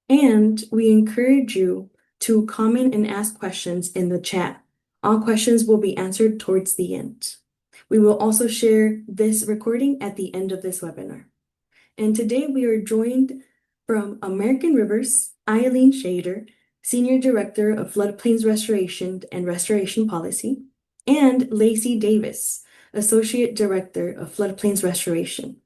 And we encourage you to comment and ask questions in the chat. All questions will be answered towards the end. We will also share this recording at the end of this webinar. And today we are joined from American Rivers, Eileen Shader, Senior Director of Floodplains Restoration and Restoration Policy, and Lacey Davis, Associate Director of Floodplains Restoration,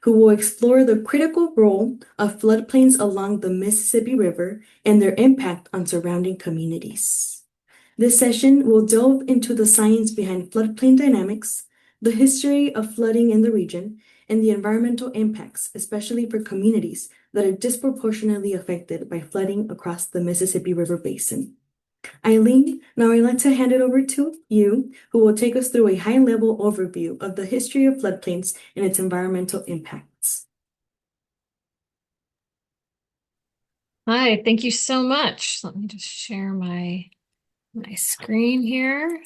who will explore the critical role of floodplains along the Mississippi River and their impact on surrounding communities. This session will delve into the science behind floodplain dynamics, the history of flooding in the region, and the environmental impacts, especially for communities that are disproportionately affected by flooding across the Mississippi River Basin. Eileen, now I'd like to hand it over to you, who will take us through a high-level overview of the history of floodplains and its environmental impacts. Hi, thank you so much. Let me just share my screen here.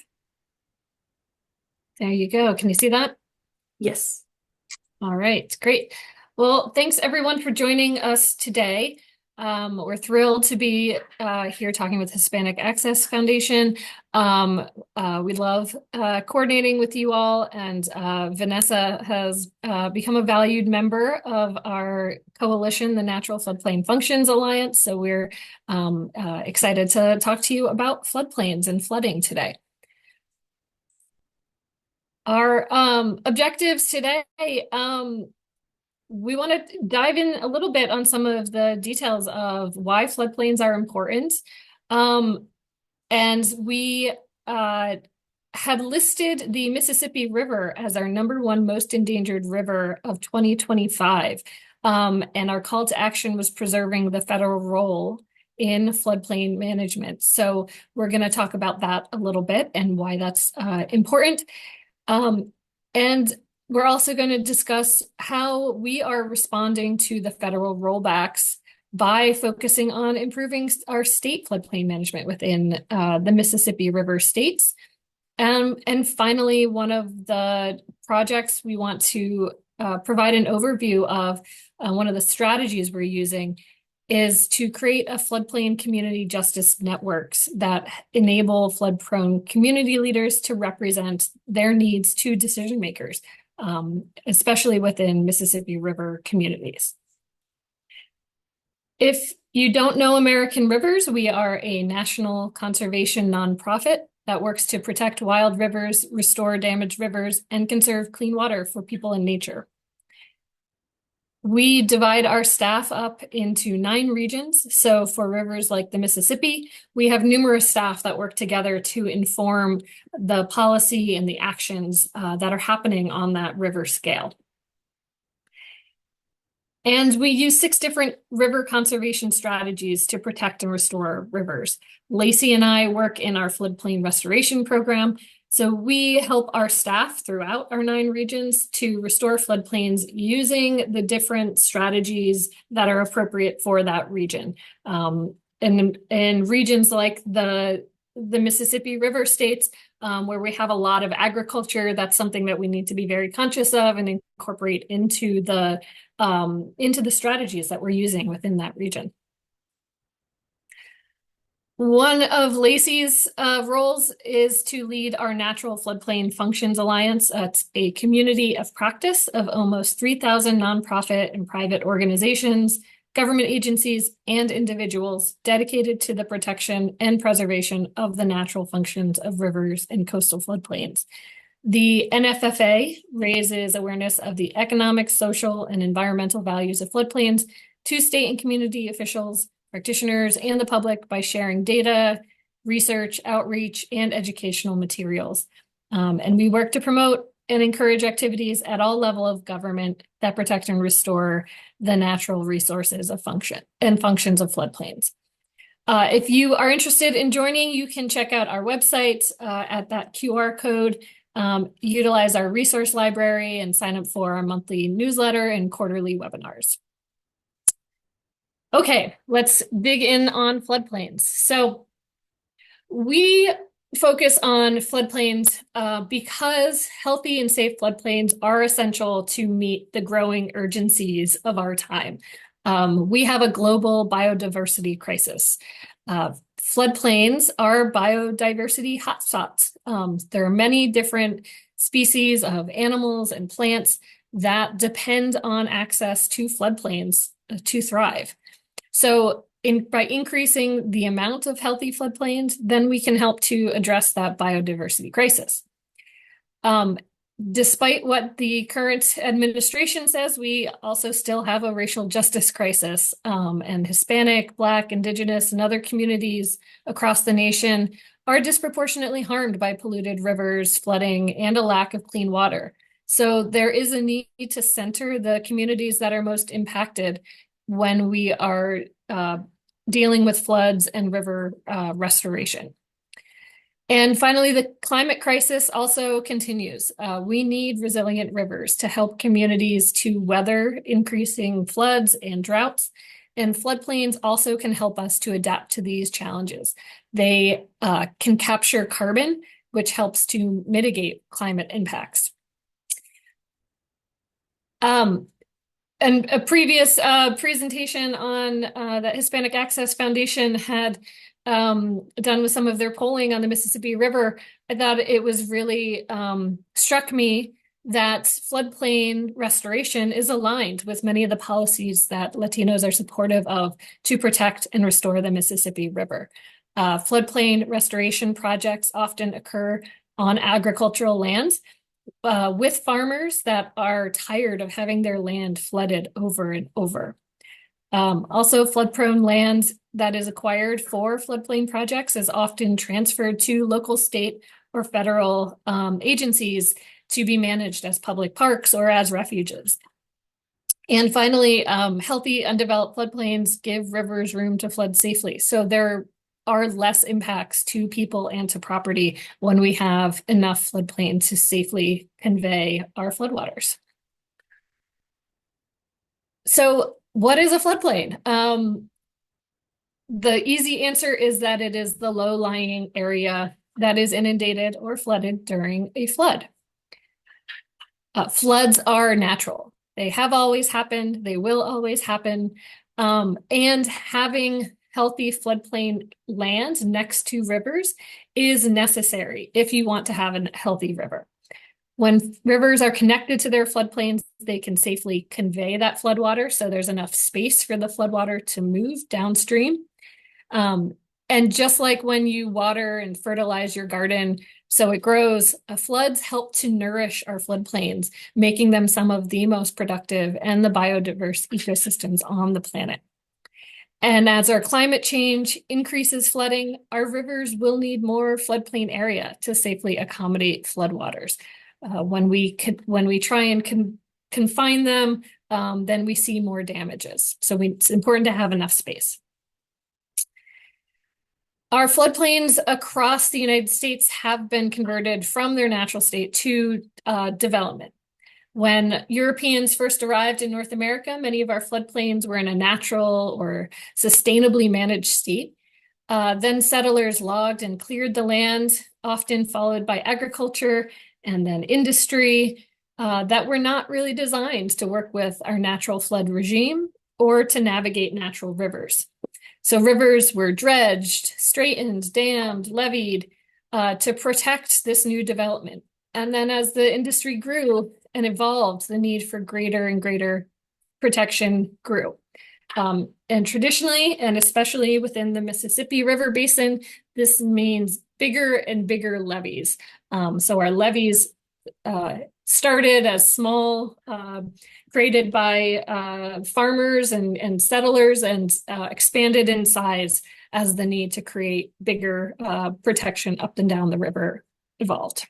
There you go. Can you see that? Yes. All right, great. Well, thanks everyone for joining us today. We're thrilled to be here talking with Hispanic Access Foundation. We love coordinating with you all, and Vanessa has become a valued member of our coalition, the Natural Floodplain Functions Alliance. So we're excited to talk to you about floodplains and flooding today. Our objectives today, we want to dive in a little bit on some of the details of why floodplains are important. And we had listed the Mississippi River as our #1 most endangered river of 2025. And our call to action was preserving the federal role in floodplain management. So we're going to talk about that a little bit and why that's important. And we're also going to discuss how we are responding to the federal rollbacks by focusing on improving our state floodplain management within the Mississippi River states. And finally, one of the projects we want to provide an overview of, one of the strategies we're using, is to create a floodplain community justice networks that enable flood-prone community leaders to represent their needs to decision makers, especially within Mississippi River communities. If you don't know American Rivers, we are a national conservation nonprofit that works to protect wild rivers, restore damaged rivers, and conserve clean water for people and nature. We divide our staff up into 9 regions. So for rivers like the Mississippi, we have numerous staff that work together to inform the policy and the actions that are happening on that river scale. And we use 6 different river conservation strategies to protect and restore rivers. Lacey and I work in our floodplain restoration program. So we help our staff throughout our 9 regions to restore floodplains using the different strategies that are appropriate for that region. And in regions like the Mississippi River states, where we have a lot of agriculture, that's something that we need to be very conscious of and incorporate into the strategies that we're using within that region. One of Lacey's roles is to lead our Natural Floodplain Functions Alliance. It's a community of practice of almost 3,000 nonprofit and private organizations, government agencies, and individuals dedicated to the protection and preservation of the natural functions of rivers and coastal floodplains. The NFFA raises awareness of the economic, social, and environmental values of floodplains to state and community officials, practitioners, and the public by sharing data, research, outreach, and educational materials. And we work to promote and encourage activities at all levels of government that protect and restore the natural resources of functions of floodplains. If you are interested in joining, you can check out our website at that QR code, utilize our resource library, and sign up for our monthly newsletter and quarterly webinars. Okay, let's dig in on floodplains. So we focus on floodplains because healthy and safe floodplains are essential to meet the growing urgencies of our time. We have a global biodiversity crisis. Floodplains are biodiversity hotspots. There are many different species of animals and plants that depend on access to floodplains to thrive. So by increasing the amount of healthy floodplains, then we can help to address that biodiversity crisis. Despite what the current administration says, we also still have a racial justice crisis, and Hispanic, Black, Indigenous, and other communities across the nation are disproportionately harmed by polluted rivers, flooding, and a lack of clean water. So there is a need to center the communities that are most impacted when we are dealing with floods and river restoration. And finally, the climate crisis also continues. We need resilient rivers to help communities to weather increasing floods and droughts. And floodplains also can help us to adapt to these challenges. They can capture carbon, which helps to mitigate climate impacts. And a previous presentation on that Hispanic Access Foundation had done with some of their polling on the Mississippi River, I thought it was really struck me that floodplain restoration is aligned with many of the policies that Latinos are supportive of to protect and restore the Mississippi River. Floodplain restoration projects often occur on agricultural lands with farmers that are tired of having their land flooded over and over. Also, flood-prone land that is acquired for floodplain projects is often transferred to local, state, or federal agencies to be managed as public parks or as refuges. And finally, healthy undeveloped floodplains give rivers room to flood safely. So there are less impacts to people and to property when we have enough floodplain to safely convey our floodwaters. So what is a floodplain? The easy answer is that it is the low-lying area that is inundated or flooded during a flood. Floods are natural. They have always happened. They will always happen. And having healthy floodplain land next to rivers is necessary if you want to have a healthy river. When rivers are connected to their floodplains, they can safely convey that floodwater, so there's enough space for the floodwater to move downstream. And just like when you water and fertilize your garden so it grows, floods help to nourish our floodplains, making them some of the most productive and the biodiverse ecosystems on the planet. And as our climate change increases flooding, our rivers will need more floodplain area to safely accommodate floodwaters. When we try and confine them, then we see more damages. So it's important to have enough space. Our floodplains across the United States have been converted from their natural state to development. When Europeans first arrived in North America, many of our floodplains were in a natural or sustainably managed state. Then settlers logged and cleared the land, often followed by agriculture and then industry that were not really designed to work with our natural flood regime or to navigate natural rivers. So rivers were dredged, straightened, dammed, levied to protect this new development. And then as the industry grew and evolved, the need for greater and greater protection grew. And traditionally, and especially within the Mississippi River Basin, this means bigger and bigger levees. So our levees started as small, created by farmers and settlers, and expanded in size as the need to create bigger protection up and down the river evolved.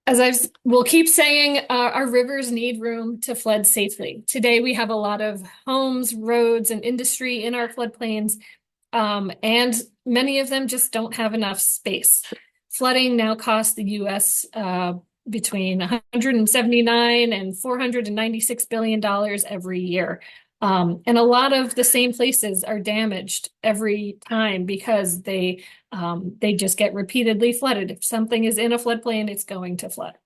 As I will keep saying, our rivers need room to flood safely. Today, we have a lot of homes, roads, and industry in our floodplains, and many of them just don't have enough space. Flooding now costs the U.S. Between $179 and $496 billion every year. And a lot of the same places are damaged every time because they just get repeatedly flooded. If something is in a floodplain, it's going to flood.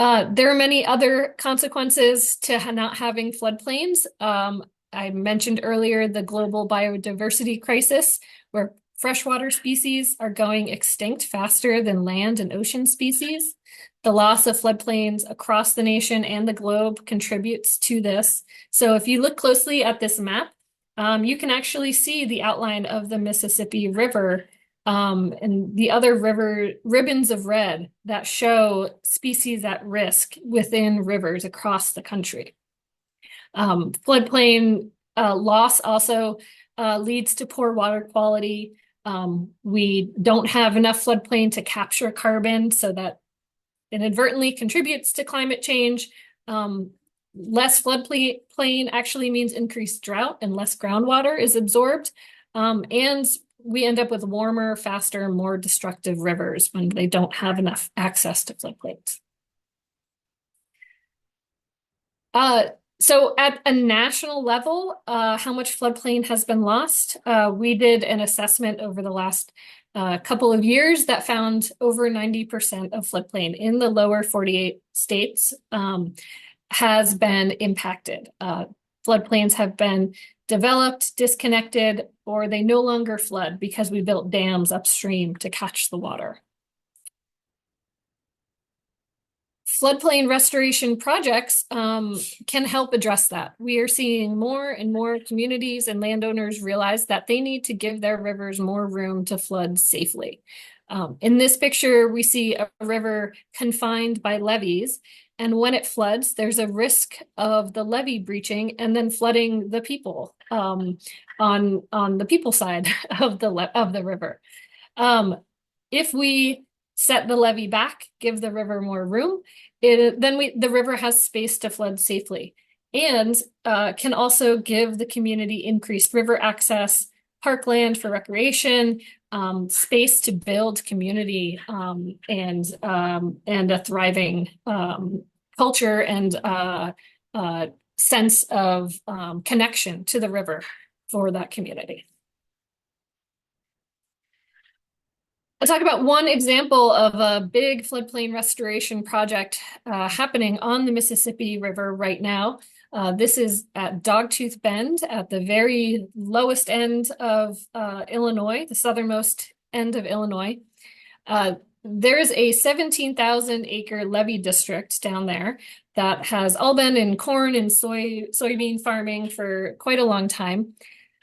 There are many other consequences to not having floodplains. I mentioned earlier the global biodiversity crisis, where freshwater species are going extinct faster than land and ocean species. The loss of floodplains across the nation and the globe contributes to this. So if you look closely at this map, you can actually see the outline of the Mississippi River and the other river ribbons of red that show species at risk within rivers across the country. Floodplain loss also leads to poor water quality. We don't have enough floodplain to capture carbon, so that inadvertently contributes to climate change. Less floodplain actually means increased drought and less groundwater is absorbed. And we end up with warmer, faster, more destructive rivers when they don't have enough access to floodplains. So at a national level, how much floodplain has been lost? We did an assessment over the last couple of years that found over 90% of floodplain in the lower 48 states has been impacted. Floodplains have been developed, disconnected, or they no longer flood because we built dams upstream to catch the water. Floodplain restoration projects can help address that. We are seeing more and more communities and landowners realize that they need to give their rivers more room to flood safely. In this picture, we see a river confined by levees, and when it floods, there's a risk of the levee breaching and then flooding the people on the people side of the river. If we set the levee back, give the river more room, then the river has space to flood safely, and can also give the community increased river access, parkland for recreation, space to build community, and a thriving culture and sense of connection to the river for that community. I'll talk about one example of a big floodplain restoration project happening on the Mississippi River right now. This is at Dogtooth Bend at the very lowest end of Illinois, the southernmost end of Illinois. There is a 17,000 acre levee district down there that has all been in corn and soybean farming for quite a long time.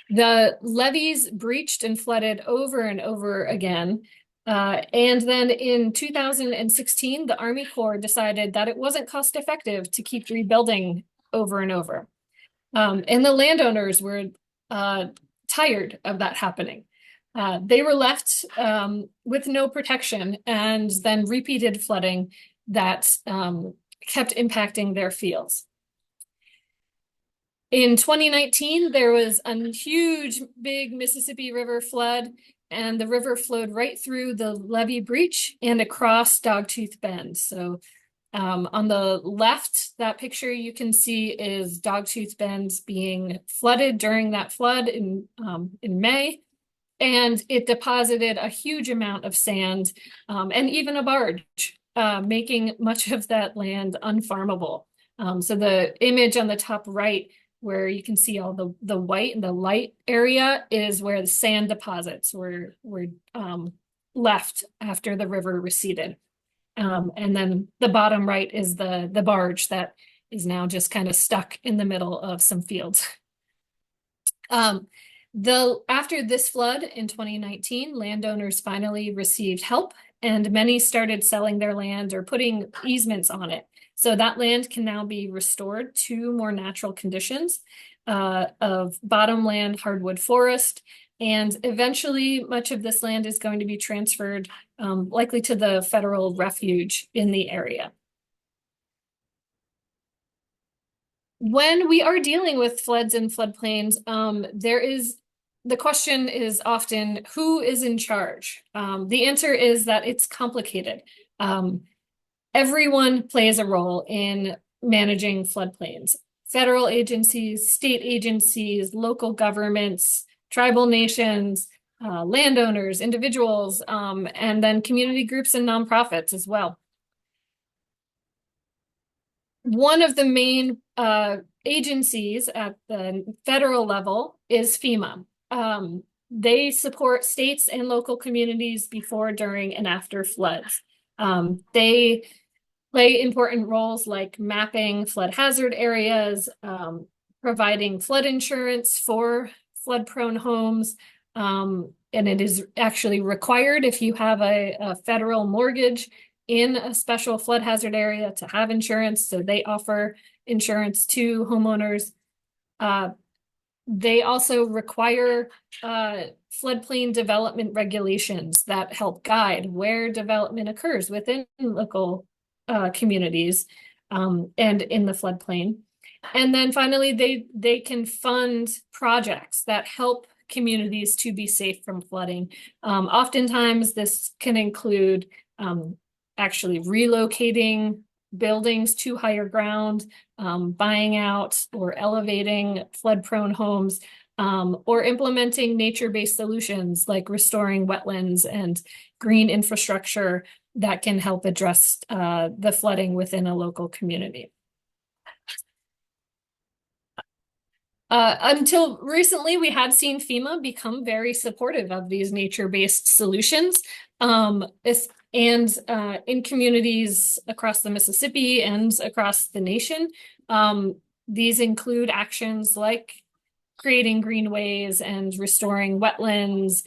The levees breached and flooded over and over again. And then in 2016, the Army Corps decided that it wasn't cost effective to keep rebuilding over and over. And the landowners were tired of that happening. They were left with no protection and then repeated flooding that kept impacting their fields. In 2019, there was a huge, big Mississippi River flood, and the river flowed right through the levee breach and across Dogtooth Bend. So on the left, that picture you can see is Dogtooth Bend being flooded during that flood in May. And it deposited a huge amount of sand and even a barge, making much of that land unfarmable. So the image on the top right, where you can see all the white and the light area, is where the sand deposits were left after the river receded. And then the bottom right is the barge that is now just kind of stuck in the middle of some fields. After this flood in 2019, landowners finally received help, and many started selling their land or putting easements on it. So that land can now be restored to more natural conditions of bottomland hardwood forest. And eventually, much of this land is going to be transferred likely to the federal refuge in the area. When we are dealing with floods and floodplains, the question is often, who is in charge? The answer is that it's complicated. Everyone plays a role in managing floodplains. Federal agencies, state agencies, local governments, tribal nations, landowners, individuals, and then community groups and nonprofits as well. One of the main agencies at the federal level is FEMA. They support states and local communities before, during, and after floods. They play important roles like mapping flood hazard areas, providing flood insurance for flood-prone homes, and it is actually required if you have a federal mortgage in a special flood hazard area to have insurance. So they offer insurance to homeowners. They also require floodplain development regulations that help guide where development occurs within local communities and in the floodplain. And then finally, they can fund projects that help communities to be safe from flooding. Oftentimes, this can include actually relocating buildings to higher ground, buying out or elevating flood-prone homes, or implementing nature-based solutions like restoring wetlands and green infrastructure that can help address the flooding within a local community. Until recently, we had seen FEMA become very supportive of these nature-based solutions. In communities across the Mississippi and across the nation, these include actions like creating greenways and restoring wetlands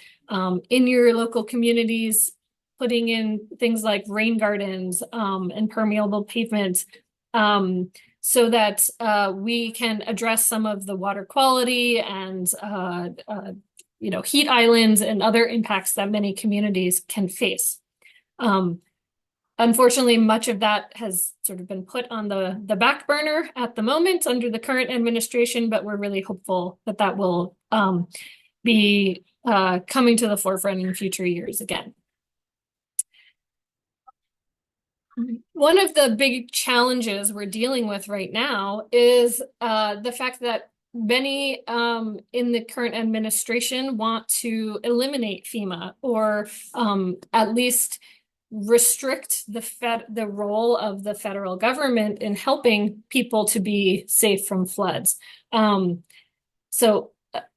in your local communities, putting in things like rain gardens and permeable pavement, so that we can address some of the water quality and heat islands and other impacts that many communities can face. Unfortunately, much of that has sort of been put on the back burner at the moment under the current administration, but we're really hopeful that that will be coming to the forefront in future years again. One of the big challenges we're dealing with right now is the fact that many in the current administration want to eliminate FEMA, or at least restrict the role of the federal government in helping people to be safe from floods. So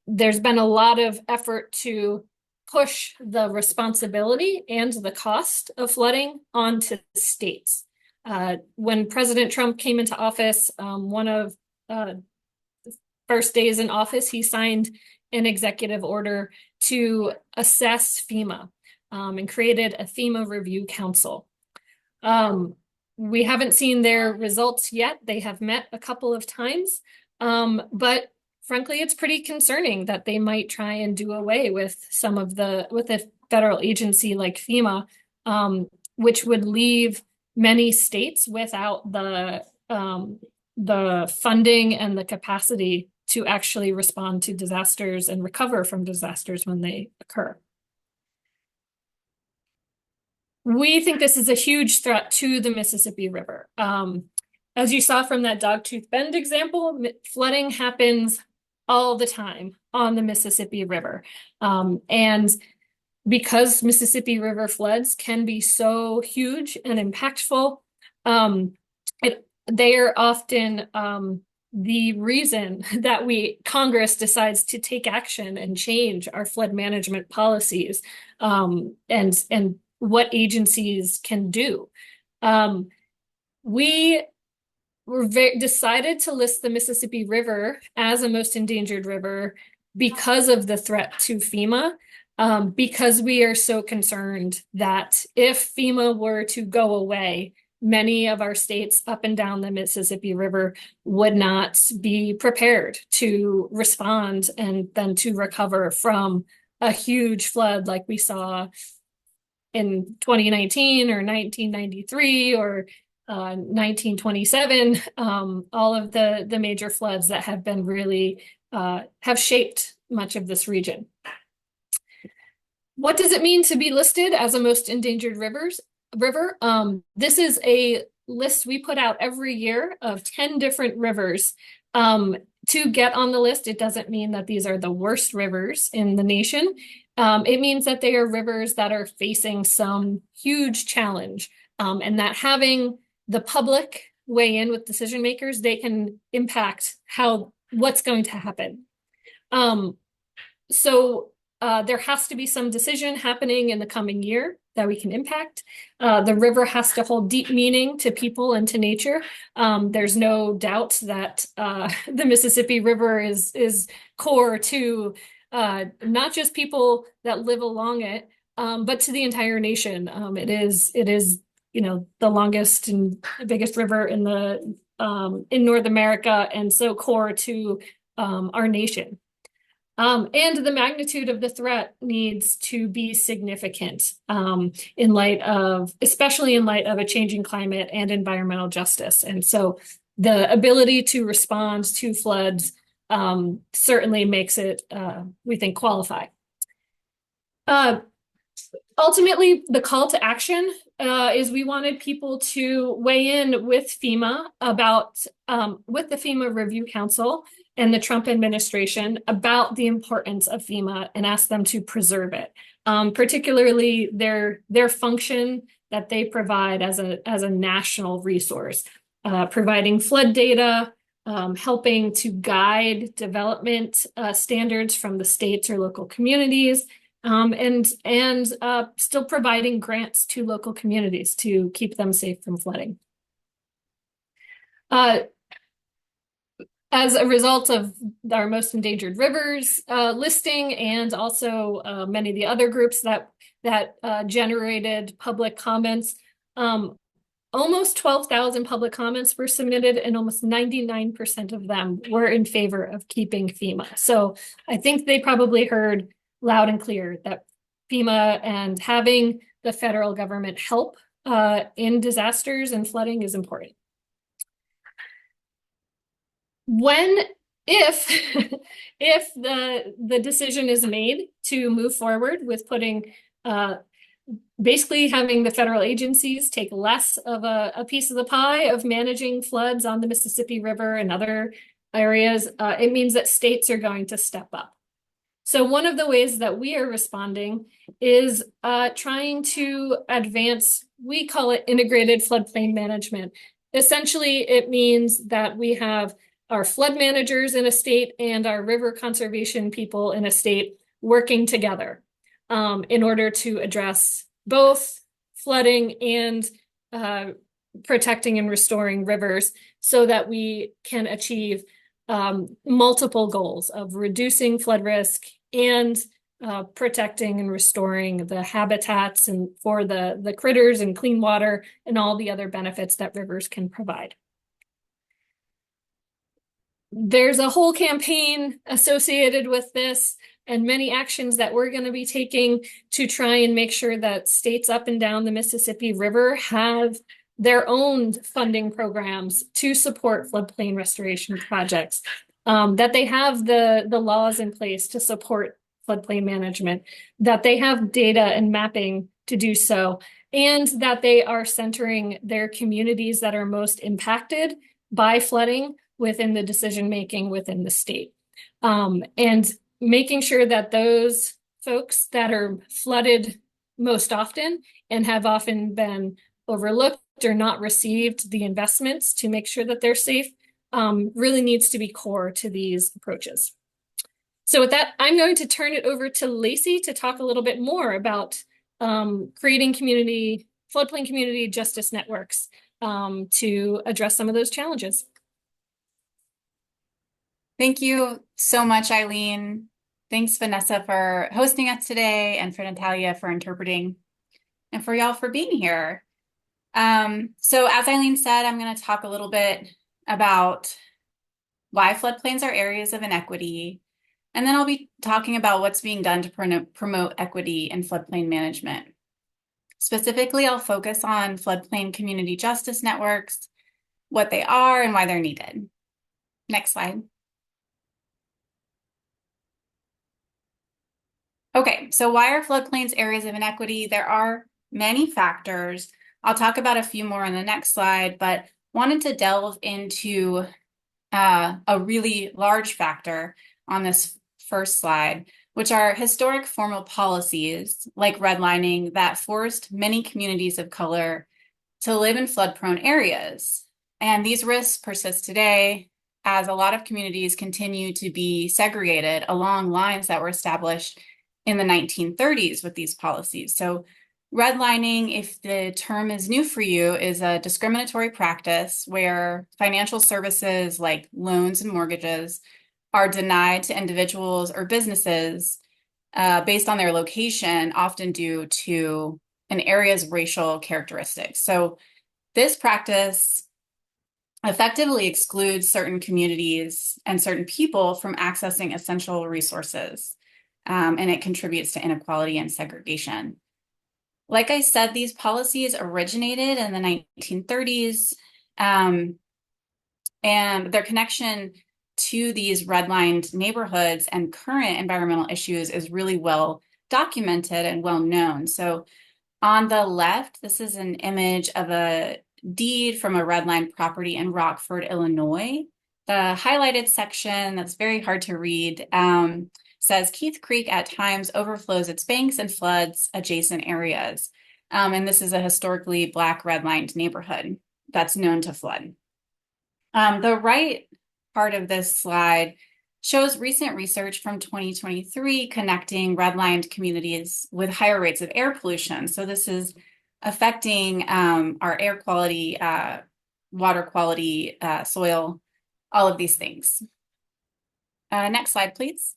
there's been a lot of effort to push the responsibility and the cost of flooding onto states. When President Trump came into office, one of the first days in office, he signed an executive order to assess FEMA and created a FEMA Review Council. We haven't seen their results yet. They have met a couple of times, but frankly, it's pretty concerning that they might try and do away with with a federal agency like FEMA, which would leave many states without the funding and the capacity to actually respond to disasters and recover from disasters when they occur. We think this is a huge threat to the Mississippi River. As you saw from that Dogtooth Bend example, flooding happens all the time on the Mississippi River. And because Mississippi River floods can be so huge and impactful, they are often the reason that Congress decides to take action and change our flood management policies, and what agencies can do. We decided to list the Mississippi River as a most endangered river because of the threat to FEMA, because we are so concerned that if FEMA were to go away, many of our states up and down the Mississippi River would not be prepared to respond and then to recover from a huge flood like we saw in 2019 or 1993 or 1927, all of the major floods that have been really have shaped much of this region. What does it mean to be listed as a most endangered river? This is a list we put out every year of 10 different rivers. To get on the list, it doesn't mean that these are the worst rivers in the nation. It means that they are rivers that are facing some huge challenge, and that having the public weigh in with decision makers, they can impact what's going to happen. So there has to be some decision happening in the coming year that we can impact. The river has to hold deep meaning to people and to nature. There's no doubt that the Mississippi River is core to not just people that live along it, but to the entire nation. It is, the longest and biggest river in North America, and so core to our nation. And the magnitude of the threat needs to be significant especially in light of a changing climate and environmental justice. And so the ability to respond to floods certainly makes it, we think, qualify. Ultimately, the call to action is we wanted people to weigh in with FEMA with the FEMA Review Council and the Trump administration about the importance of FEMA and ask them to preserve it, particularly their function that they provide as a national resource, providing flood data, helping to guide development standards from the states or local communities, and still providing grants to local communities to keep them safe from flooding. As a result of our most endangered rivers listing, and also many of the other groups that generated public comments, almost 12,000 public comments were submitted, and almost 99% of them were in favor of keeping FEMA. So I think they probably heard loud and clear that FEMA and having the federal government help in disasters and flooding is important. If the decision is made to move forward with putting basically having the federal agencies take less of a piece of the pie of managing floods on the Mississippi River and other areas, it means that states are going to step up. So one of the ways that we are responding is trying to advance, we call it integrated floodplain management. Essentially, it means that we have our flood managers in a state and our river conservation people in a state working together in order to address both flooding and protecting and restoring rivers, so that we can achieve multiple goals of reducing flood risk and protecting and restoring the habitats and for the critters and clean water and all the other benefits that rivers can provide. There's a whole campaign associated with this and many actions that we're going to be taking to try and make sure that states up and down the Mississippi River have their own funding programs to support floodplain restoration projects, that they have the laws in place to support floodplain management, that they have data and mapping to do so, and that they are centering their communities that are most impacted by flooding within the decision-making within the state. And making sure that those folks that are flooded most often and have often been overlooked or not received the investments to make sure that they're safe really needs to be core to these approaches. So with that, I'm going to turn it over to Lacey to talk a little bit more about creating floodplain community justice networks to address some of those challenges. Thank you so much, Eileen. Thanks, Vanessa, for hosting us today, and for Natalia for interpreting, and for y'all for being here. So as Eileen said, I'm going to talk a little bit about why floodplains are areas of inequity, and then I'll be talking about what's being done to promote equity in floodplain management. Specifically, I'll focus on floodplain community justice networks, what they are and why they're needed. Next slide. Okay, so why are floodplains areas of inequity? There are many factors. I'll talk about a few more on the next slide, but wanted to delve into a really large factor on this first slide, which are historic formal policies like redlining that forced many communities of color to live in flood-prone areas. And these risks persist today as a lot of communities continue to be segregated along lines that were established in the 1930s with these policies. So redlining, if the term is new for you, is a discriminatory practice where financial services like loans and mortgages are denied to individuals or businesses based on their location, often due to an area's racial characteristics. So this practice effectively excludes certain communities and certain people from accessing essential resources, and it contributes to inequality and segregation. Like I said, these policies originated in the 1930s, and their connection to these redlined neighborhoods and current environmental issues is really well documented and well known. So on the left, this is an image of a deed from a redlined property in Rockford, Illinois. The highlighted section that's very hard to read says Keith Creek at times overflows its banks and floods adjacent areas. And this is a historically Black redlined neighborhood that's known to flood. The right part of this slide shows recent research from 2023 connecting redlined communities with higher rates of air pollution. So this is affecting our air quality, water quality, soil, all of these things. Next slide, please.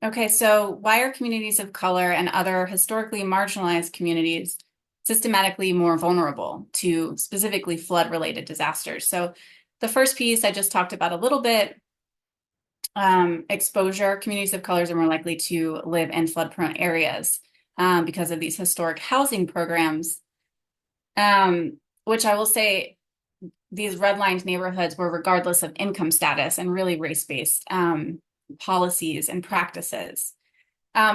Okay, so why are communities of color and other historically marginalized communities systematically more vulnerable to specifically flood-related disasters? So the first piece I just talked about a little bit, exposure. Communities of colors are more likely to live in flood-prone areas because of these historic housing programs, which I will say these redlined neighborhoods were regardless of income status and really race-based policies and practices.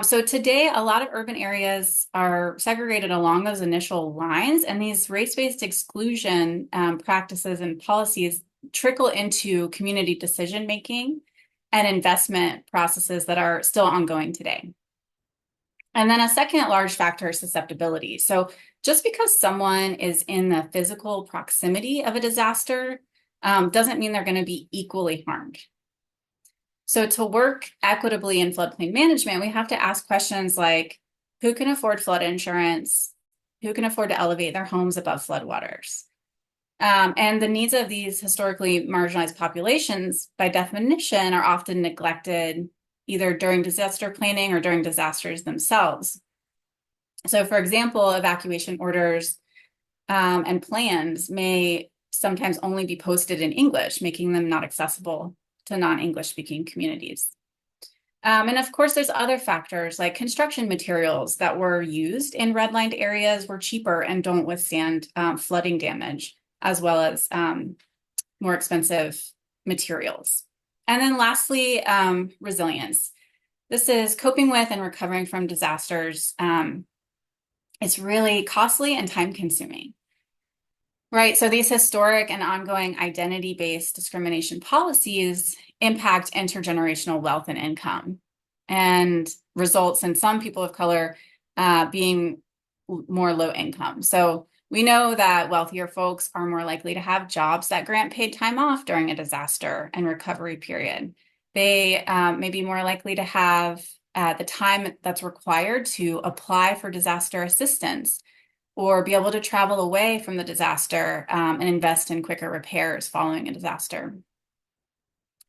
So today, a lot of urban areas are segregated along those initial lines, and these race-based exclusion practices and policies trickle into community decision-making and investment processes that are still ongoing today. And then a second large factor is susceptibility. So just because someone is in the physical proximity of a disaster doesn't mean they're going to be equally harmed. So to work equitably in floodplain management, we have to ask questions like, who can afford flood insurance? Who can afford to elevate their homes above floodwaters? And the needs of these historically marginalized populations, by definition, are often neglected either during disaster planning or during disasters themselves. So for example, evacuation orders and plans may sometimes only be posted in English, making them not accessible to non-English speaking communities. And of course, there's other factors like construction materials that were used in redlined areas were cheaper and don't withstand flooding damage, as well as more expensive materials. And then lastly, resilience. This is coping with and recovering from disasters. It's really costly and time-consuming. Right, so these historic and ongoing identity-based discrimination policies impact intergenerational wealth and income and results in some people of color being more low income. So we know that wealthier folks are more likely to have jobs that grant paid time off during a disaster and recovery period. They may be more likely to have the time that's required to apply for disaster assistance or be able to travel away from the disaster and invest in quicker repairs following a disaster.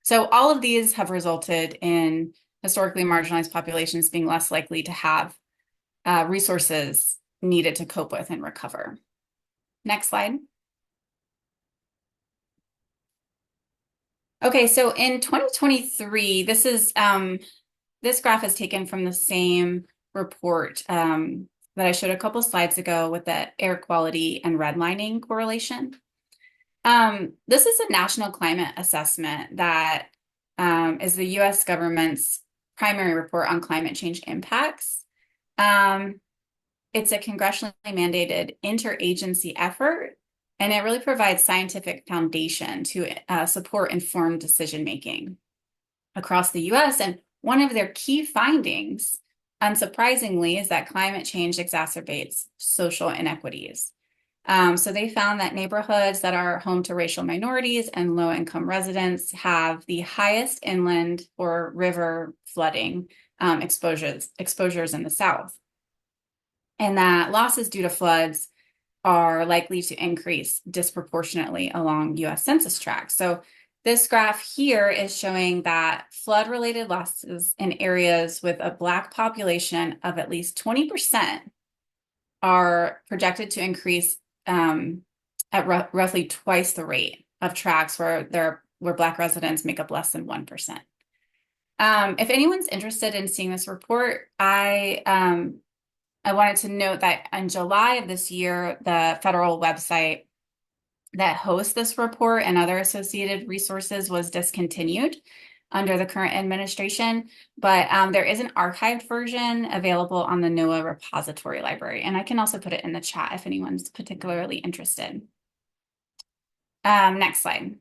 So all of these have resulted in historically marginalized populations being less likely to have resources needed to cope with and recover. Next slide. Okay, so in 2023, this graph is taken from the same report that I showed a couple slides ago with the air quality and redlining correlation. This is a national climate assessment that is the US government's primary report on climate change impacts. It's a congressionally mandated interagency effort, and it really provides scientific foundation to support informed decision-making across the US. And one of their key findings, unsurprisingly, is that climate change exacerbates social inequities. So they found that neighborhoods that are home to racial minorities and low-income residents have the highest inland or river flooding exposures in the South, and that losses due to floods are likely to increase disproportionately along U.S. Census tracts. So this graph here is showing that flood-related losses in areas with a Black population of at least 20% are projected to increase at roughly twice the rate of tracts where Black residents make up less than 1%. If anyone's interested in seeing this report, I wanted to note that in July of this year, the federal website that hosts this report and other associated resources was discontinued under the current administration, but there is an archived version available on the NOAA repository library, and I can also put it in the chat if anyone's particularly interested. Next slide.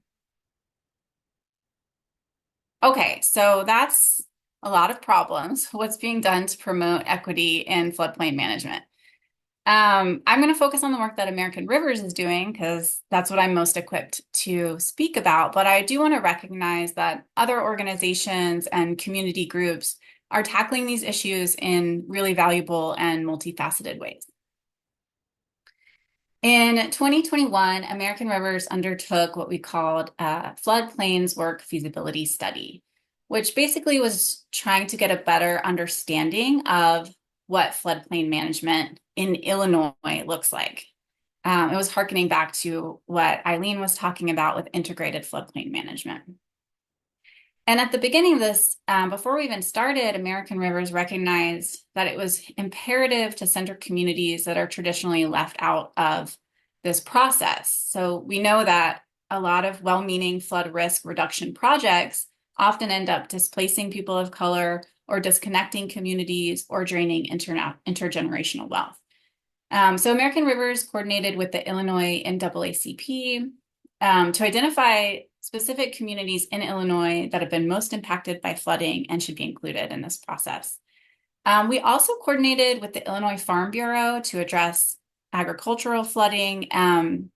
Okay, so that's a lot of problems. What's being done to promote equity in floodplain management? I'm going to focus on the work that American Rivers is doing because that's what I'm most equipped to speak about. But I do want to recognize that other organizations and community groups are tackling these issues in really valuable and multifaceted ways. In 2021, American Rivers undertook what we called a Floodplains Work Feasibility Study, which basically was trying to get a better understanding of what floodplain management in Illinois looks like. It was hearkening back to what Eileen was talking about with integrated floodplain management. And at the beginning of this, before we even started, American Rivers recognized that it was imperative to center communities that are traditionally left out of this process. So we know that a lot of well-meaning flood risk reduction projects often end up displacing people of color or disconnecting communities or draining intergenerational wealth. So American Rivers coordinated with the Illinois NAACP to identify specific communities in Illinois that have been most impacted by flooding and should be included in this process. We also coordinated with the Illinois Farm Bureau to address agricultural flooding in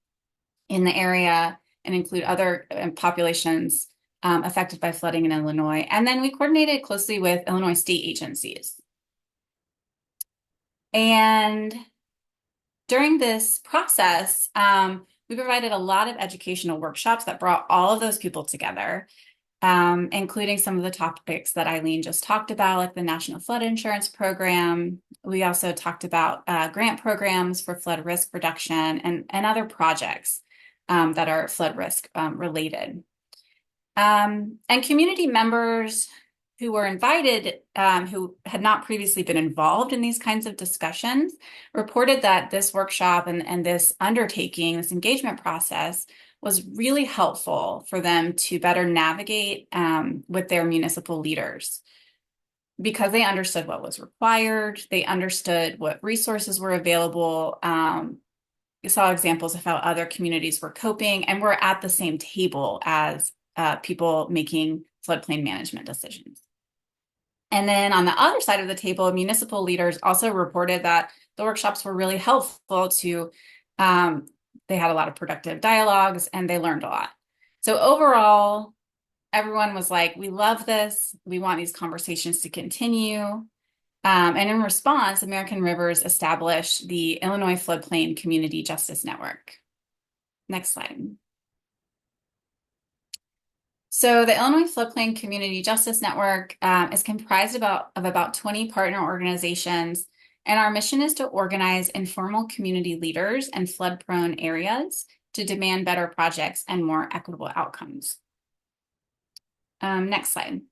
the area and include other populations affected by flooding in Illinois. And then we coordinated closely with Illinois state agencies. And during this process, we provided a lot of educational workshops that brought all of those people together, including some of the topics that Eileen just talked about, like the National Flood Insurance Program. We also talked about grant programs for flood risk reduction and other projects that are flood risk related. And community members who were invited, who had not previously been involved in these kinds of discussions, reported that this workshop and this undertaking, this engagement process, was really helpful for them to better navigate with their municipal leaders because they understood what was required, they understood what resources were available, you saw examples of how other communities were coping, and were at the same table as people making floodplain management decisions. And then on the other side of the table, municipal leaders also reported that the workshops were really helpful to, they had a lot of productive dialogues and they learned a lot. So overall, everyone was like, we love this. We want these conversations to continue. And in response, American Rivers established the Illinois Floodplain Community Justice Network. Next slide. So the Illinois Floodplain Community Justice Network is comprised of about 20 partner organizations, and our mission is to organize informal community leaders in flood-prone areas to demand better projects and more equitable outcomes. Next slide.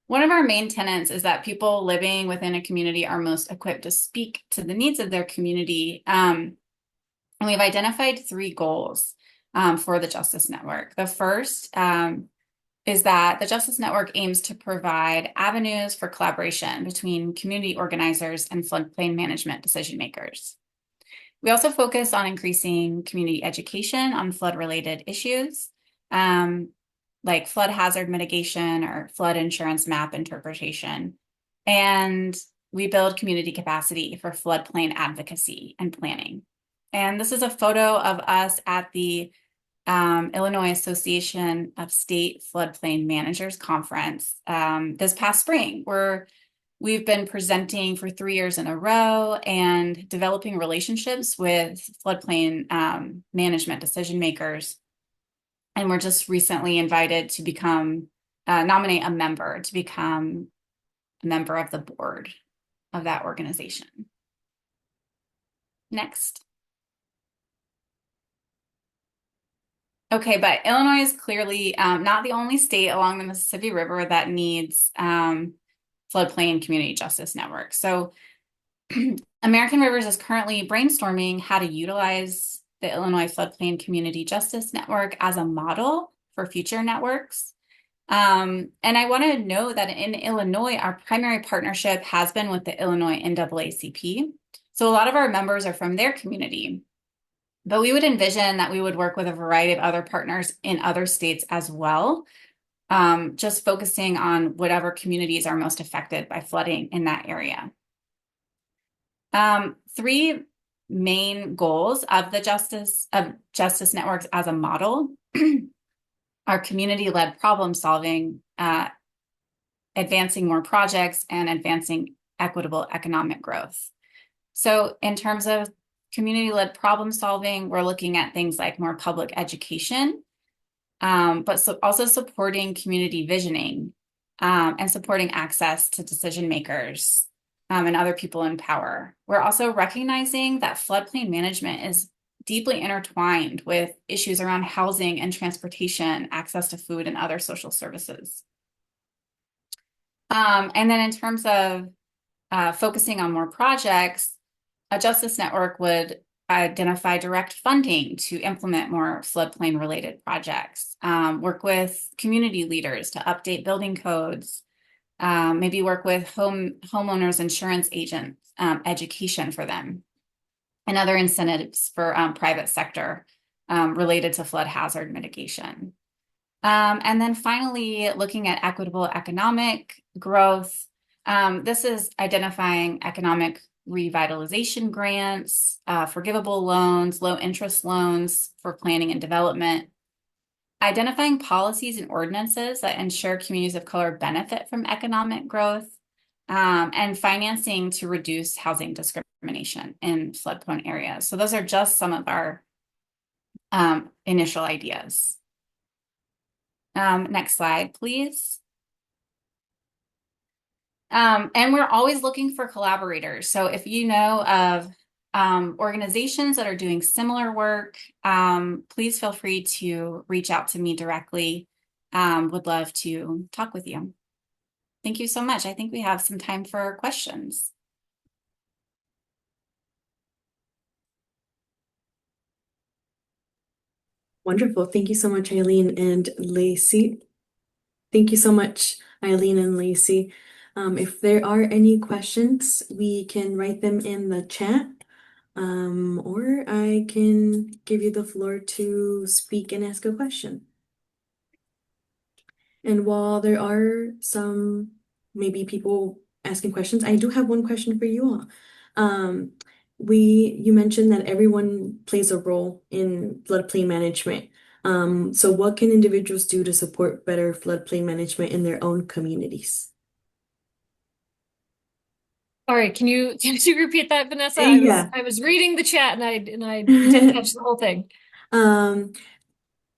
One of our main tenets is that people living within a community are most equipped to speak to the needs of their community. And we've identified 3 goals for the Justice Network. The first is that the Justice Network aims to provide avenues for collaboration between community organizers and floodplain management decision makers. We also focus on increasing community education on flood-related issues, like flood hazard mitigation or flood insurance map interpretation. And we build community capacity for floodplain advocacy and planning. And this is a photo of us at the Illinois Association of State Floodplain Managers Conference this past spring, where we've been presenting for 3 years in a row and developing relationships with floodplain management decision makers. And we're just recently invited to become, nominate a member to become a member of the board of that organization. Next. Okay, but Illinois is clearly not the only state along the Mississippi River that needs floodplain community justice network. So American Rivers is currently brainstorming how to utilize the Illinois Floodplain Community Justice Network as a model for future networks. And I want to know that in Illinois, our primary partnership has been with the Illinois NAACP. So a lot of our members are from their community, but we would envision that we would work with a variety of other partners in other states as well, just focusing on whatever communities are most affected by flooding in that area. 3 main goals of the justice networks as a model are community-led problem solving, advancing more projects, and advancing equitable economic growth. So in terms of community-led problem solving, we're looking at things like more public education, but also supporting community visioning and supporting access to decision makers and other people in power. We're also recognizing that floodplain management is deeply intertwined with issues around housing and transportation, access to food and other social services. And then in terms of focusing on more projects, a justice network would identify direct funding to implement more floodplain related projects, work with community leaders to update building codes, maybe work with homeowners insurance agents, education for them, and other incentives for private sector related to flood hazard mitigation. And then finally, looking at equitable economic growth. This is identifying economic revitalization grants, forgivable loans, low interest loans for planning and development, identifying policies and ordinances that ensure communities of color benefit from economic growth, and financing to reduce housing discrimination in flood-prone areas. So those are just some of our initial ideas. Next slide, please. And we're always looking for collaborators. So if you know of organizations that are doing similar work, please feel free to reach out to me directly. Would love to talk with you. Thank you so much. I think we have some time for questions. Wonderful. Thank you so much, Eileen and Lacey. Thank you so much, Eileen and Lacey. If there are any questions, we can write them in the chat, or I can give you the floor to speak and ask a question. And while there are some maybe people asking questions, I do have one question for you all. You mentioned that everyone plays a role in floodplain management. So what can individuals do to support better floodplain management in their own communities? All right, can you repeat that, Vanessa? Yeah. I was reading the chat and I didn't catch the whole thing.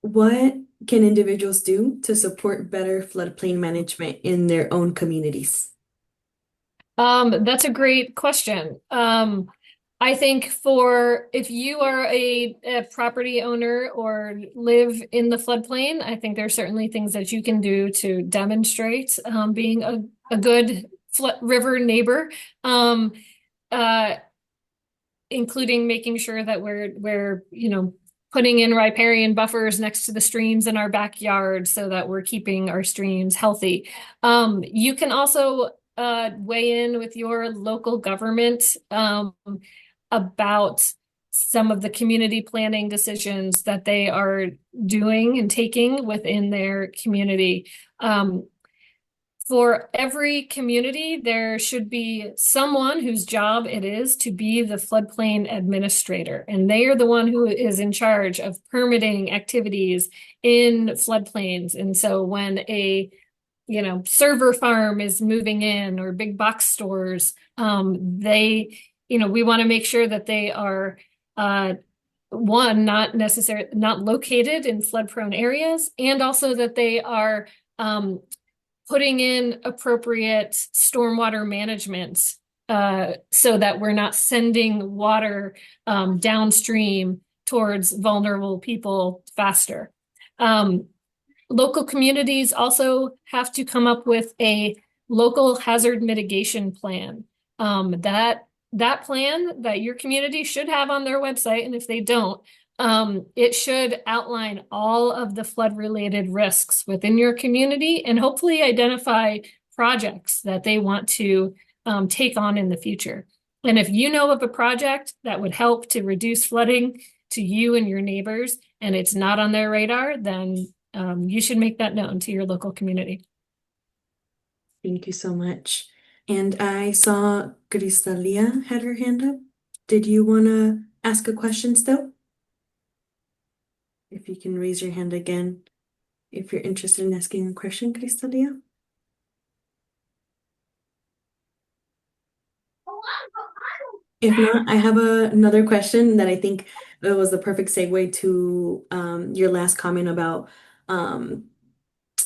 What can individuals do to support better floodplain management in their own communities? That's a great question. I think if you are a property owner or live in the floodplain, I think there's certainly things that you can do to demonstrate being a good river neighbor, including making sure that we're putting in riparian buffers next to the streams in our backyard so that we're keeping our streams healthy. You can also weigh in with your local government about some of the community planning decisions that they are doing and taking within their community. For every community, there should be someone whose job it is to be the floodplain administrator. And they are the one who is in charge of permitting activities in floodplains. And so when a server farm is moving in or big box stores, we want to make sure that they are one, not located in flood prone areas, and also that they are putting in appropriate stormwater management so that we're not sending water downstream towards vulnerable people faster. Local communities also have to come up with a local hazard mitigation plan. That plan that your community should have on their website, and if they don't, it should outline all of the flood-related risks within your community and hopefully identify projects that they want to take on in the future. And if you know of a project that would help to reduce flooding to you and your neighbors, and it's not on their radar, then you should make that known to your local community. Thank you so much. And I saw Cristalia had her hand up. Did you want to ask a question still? If you can raise your hand again, if you're interested in asking a question, Cristalia. If not, I have another question that I think it was the perfect segue to your last comment about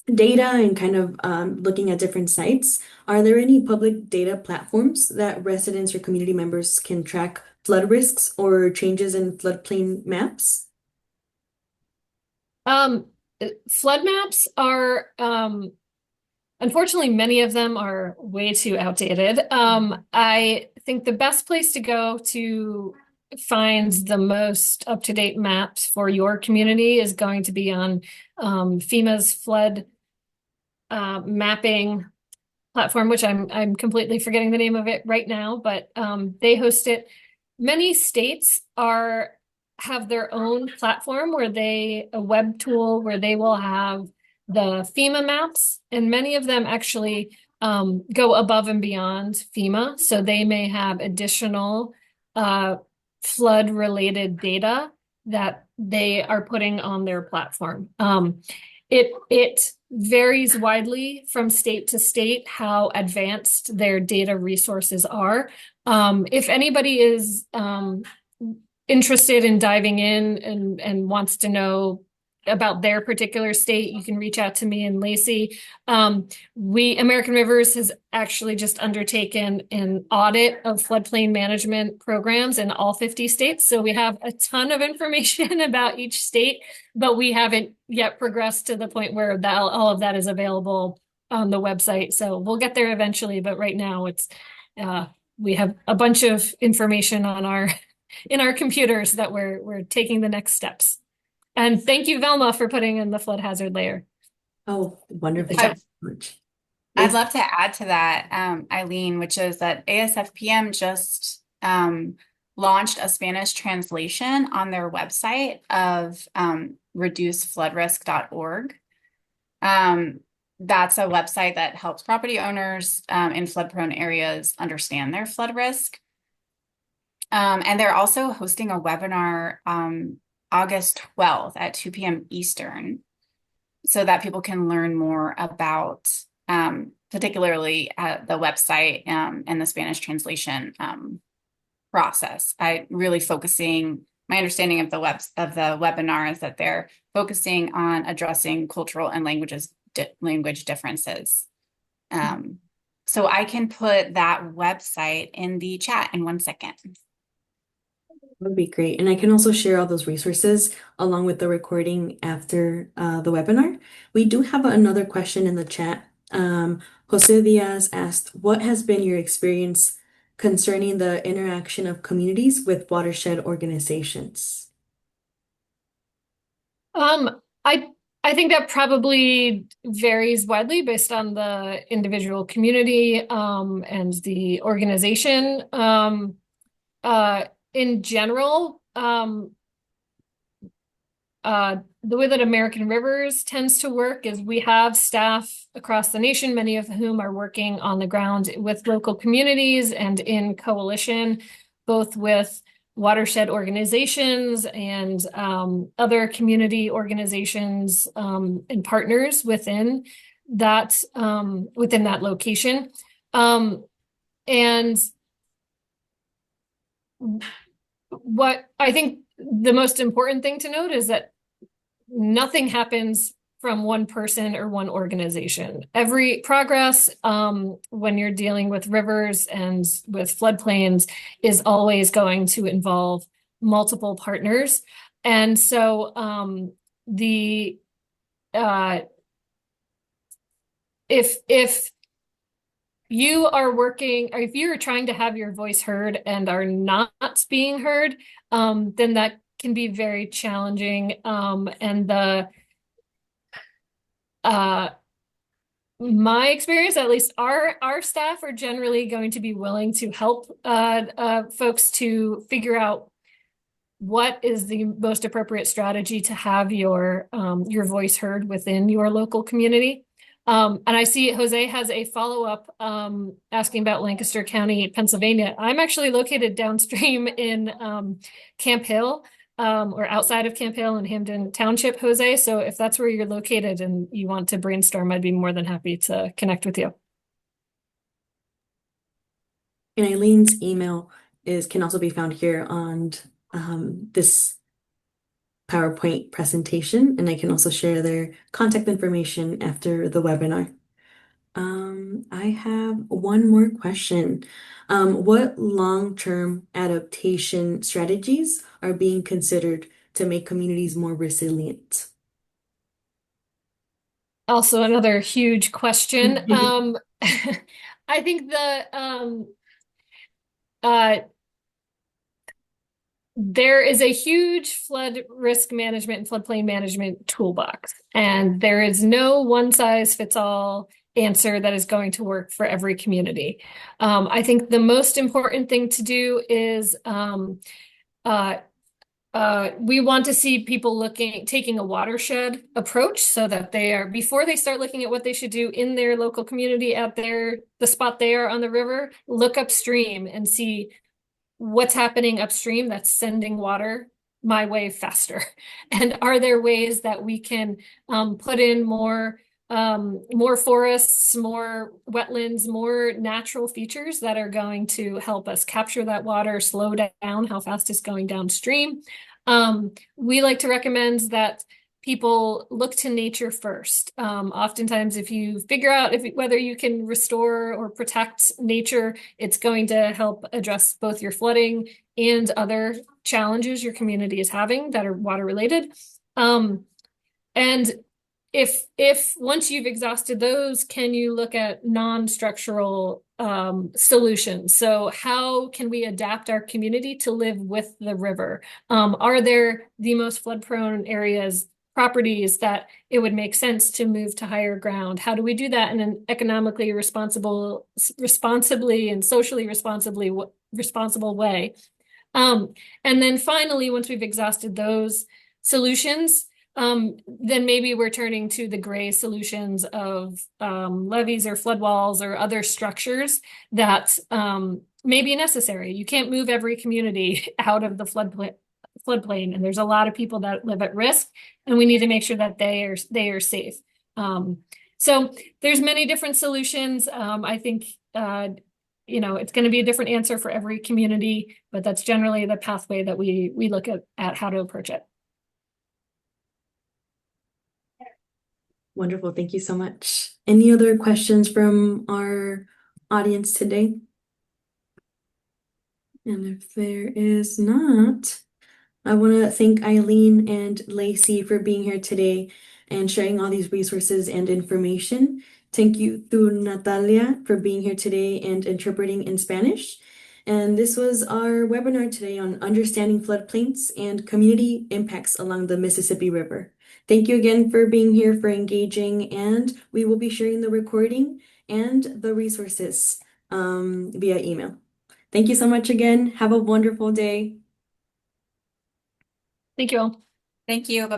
data and kind of looking at different sites. Are there any public data platforms that residents or community members can track flood risks or changes in floodplain maps? Flood maps are, unfortunately, many of them are way too outdated. I think the best place to go to find the most up-to-date maps for your community is going to be on FEMA's flood mapping platform, which I'm completely forgetting the name of it right now, but they host it. Many states have their own platform a web tool where they will have the FEMA maps, and many of them actually go above and beyond FEMA. So they may have additional flood related data that they are putting on their platform. It varies widely from state to state how advanced their data resources are. If anybody is interested in diving in and wants to know about their particular state, you can reach out to me and Lacey. American Rivers has actually just undertaken an audit of floodplain management programs in all 50 states. So we have a ton of information about each state, but we haven't yet progressed to the point where all of that is available on the website. So we'll get there eventually, but right now we have a bunch of information on in our computers that we're taking the next steps. And thank you, Velma, for putting in the flood hazard layer. Oh, wonderful. I'd Much. love to add to that, Eileen, which is that ASFPM just launched a Spanish translation on their website of reducefloodrisk.org. That's a website that helps property owners in flood-prone areas understand their flood risk. And they're also hosting a webinar August 12th at 2 p.m. Eastern, so that people can learn more about particularly the website and the Spanish translation process. My understanding of the webinar is that they're focusing on addressing cultural and language differences. So I can put that website in the chat in 1 second. Would be great. And I can also share all those resources along with the recording after the webinar. We do have another question in the chat. Jose Diaz asked, what has been your experience concerning the interaction of communities with watershed organizations? I think that probably varies widely based on the individual community and the organization. In general, the way that American Rivers tends to work is we have staff across the nation, many of whom are working on the ground with local communities and in coalition, both with watershed organizations and other community organizations and partners within that location. And what I think the most important thing to note is that nothing happens from one person or one organization. Every progress, when you're dealing with rivers and with floodplains, is always going to involve multiple partners. And so if you are working, or if you're trying to have your voice heard and are not being heard, then that can be very challenging. And my experience, at least our staff are generally going to be willing to help folks to figure out what is the most appropriate strategy to have your voice heard within your local community. And I see Jose has a follow-up asking about Lancaster County, Pennsylvania. I'm actually located downstream in Camp Hill, or outside of Camp Hill in Hampden Township, Jose. So if that's where you're located and you want to brainstorm, I'd be more than happy to connect with you. And Eileen's email can also be found here on this PowerPoint presentation, and I can also share their contact information after the webinar. I have one more question. What long-term adaptation strategies are being considered to make communities more resilient? Also another huge question. I think there is a huge flood risk management and floodplain management toolbox, and there is no one-size-fits-all answer that is going to work for every community. I think the most important thing to do is we want to see people taking a watershed approach, so that before they start looking at what they should do in their local community at the spot they are on the river, look upstream and see what's happening upstream that's sending water my way faster. And are there ways that we can put in more forests, more wetlands, more natural features that are going to help us capture that water, slow down how fast it's going downstream. We like to recommend that people look to nature first. Oftentimes, if you figure out whether you can restore or protect nature, it's going to help address both your flooding and other challenges your community is having that are water related. And if once you've exhausted those, can you look at non-structural solutions? So how can we adapt our community to live with the river? Are there the most flood-prone areas, properties that it would make sense to move to higher ground? How do we do that in an economically responsibly and socially responsible way? And then finally, once we've exhausted those solutions, then maybe we're turning to the gray solutions of levees or flood walls or other structures that may be necessary. You can't move every community out of the floodplain, and there's a lot of people that live at risk, and we need to make sure that they are safe. So there's many different solutions. I think it's going to be a different answer for every community, but that's generally the pathway that we look at how to approach it. Wonderful. Thank you so much. Any other questions from our audience today? And if there is not, I want to thank Eileen and Lacey for being here today and sharing all these resources and information. Thank you to Natalia for being here today and interpreting in Spanish. And this was our webinar today on understanding floodplains and community impacts along the Mississippi River. Thank you again for being here, for engaging, and we will be sharing the recording and the resources via email. Thank you so much again. Have a wonderful day. Thank you all. Thank you.